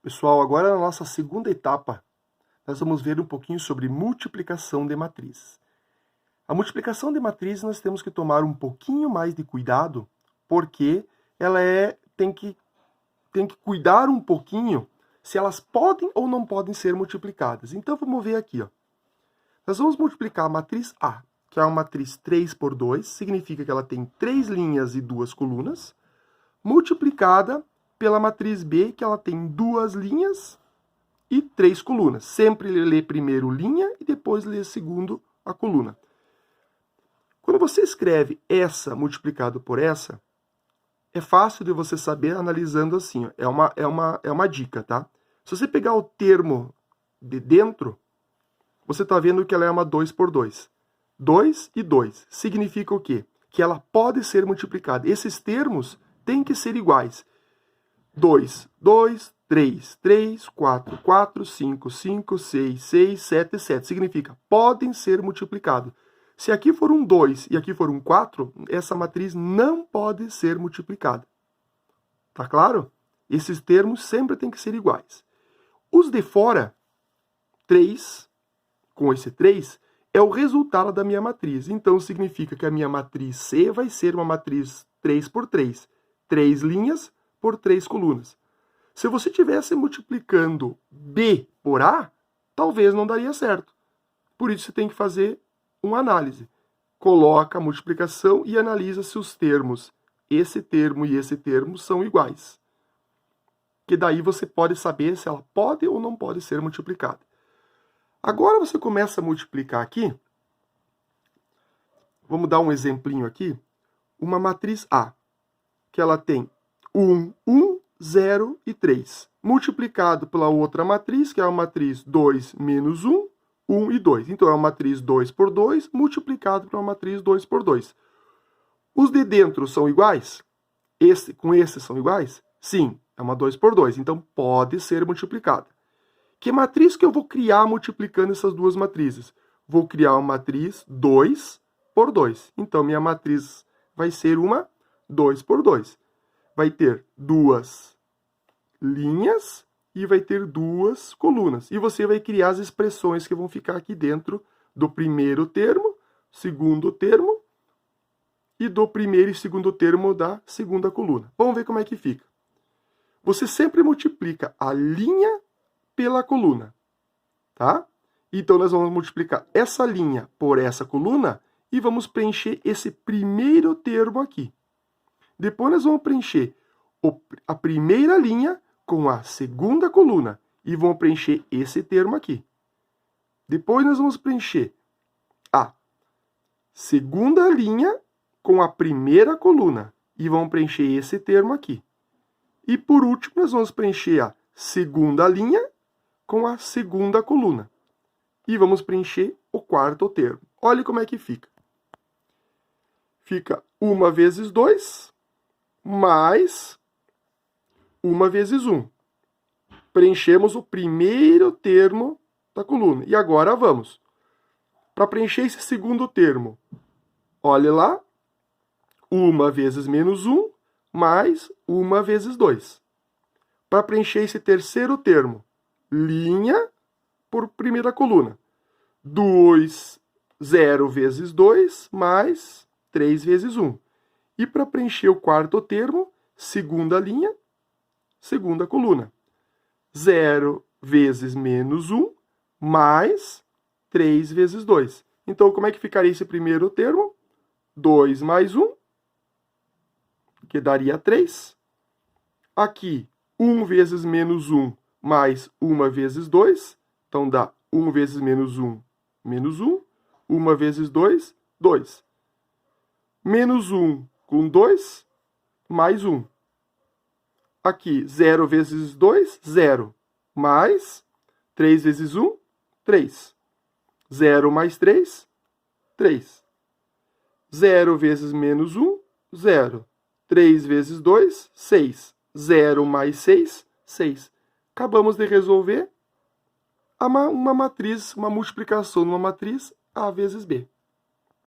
Pessoal, agora na nossa segunda etapa, nós vamos ver um pouquinho sobre multiplicação de matrizes. A multiplicação de matrizes nós temos que tomar um pouquinho mais de cuidado, porque ela tem que cuidar um pouquinho se elas podem ou não podem ser multiplicadas. Então vamos ver aqui, ó. Nós vamos multiplicar a matriz A, que é uma matriz 3 por 2, significa que ela tem 3 linhas e 2 colunas, multiplicada pela matriz B, que ela tem 2 linhas e 3 colunas. Sempre lê primeiro linha e depois lê segundo a coluna. Quando você escreve essa multiplicado por essa, é fácil de você saber analisando assim. Ó. É uma dica, tá? Se você pegar o termo de dentro, você está vendo que ela é uma 2 por 2. 2 e 2. Significa o quê? Que ela pode ser multiplicada. Esses termos têm que ser iguais. 2, 2, 3, 3, 4, 4, 5, 5, 6, 6, 7, 7. Significa, podem ser multiplicados. Se aqui for um 2 e aqui for um 4, essa matriz não pode ser multiplicada. Tá claro? Esses termos sempre têm que ser iguais. Os de fora, 3, com esse 3, é o resultado da minha matriz. Então, significa que a minha matriz C vai ser uma matriz 3 por 3. 3 linhas por 3 colunas. Se você estivesse multiplicando B por A, talvez não daria certo. Por isso você tem que fazer uma análise. Coloca a multiplicação e analisa se os termos, esse termo e esse termo, são iguais. Que daí você pode saber se ela pode ou não pode ser multiplicada. Agora você começa a multiplicar aqui. Vamos dar um exemplinho aqui. Uma matriz A, que ela tem 1, 1, 0 e 3. Multiplicado pela outra matriz, que é a matriz 2 menos 1, 1 e 2. Então, é uma matriz 2 por 2 multiplicado por uma matriz 2 por 2. Os de dentro são iguais? Com esse são iguais? Sim, é uma 2 por 2. Então, pode ser multiplicada. Que matriz que eu vou criar multiplicando essas duas matrizes? Vou criar uma matriz 2 por 2. Então, minha matriz vai ser uma 2 por 2. Vai ter 2 linhas e vai ter 2 colunas. E você vai criar as expressões que vão ficar aqui dentro do primeiro termo, segundo termo e do primeiro e segundo termo da segunda coluna. Vamos ver como é que fica. Você sempre multiplica a linha pela coluna, tá? Então, nós vamos multiplicar essa linha por essa coluna e vamos preencher esse primeiro termo aqui. Depois nós vamos preencher a primeira linha com a segunda coluna e vamos preencher esse termo aqui. Depois nós vamos preencher a segunda linha com a primeira coluna e vamos preencher esse termo aqui. E por último nós vamos preencher a segunda linha com a segunda coluna e vamos preencher o quarto termo. Olha como é que fica. Fica 1 vezes 2 mais 1 vezes 1. Preenchemos o primeiro termo da coluna. E agora vamos. Para preencher esse segundo termo, olha lá. 1 vezes menos 1 mais 1 vezes 2. Para preencher esse terceiro termo, linha por primeira coluna. 0 vezes 2 mais 3 vezes 1. E para preencher o quarto termo, segunda linha, segunda coluna. 0 vezes menos 1 mais 3 vezes 2. Então, como é que ficaria esse primeiro termo? 2 mais 1, que daria 3. Aqui, 1 vezes menos 1 mais 1 vezes 2. Então, dá 1 vezes menos 1, menos 1. 1 vezes 2, 2. Menos 1 com 2, mais 1. Aqui, 0 vezes 2, 0. Mais 3 vezes 1, 3. 0 mais 3, 3. 0 vezes menos 1, 0. 3 vezes 2, 6. 0 mais 6, 6. Acabamos de resolver uma matriz, uma multiplicação numa matriz A vezes B.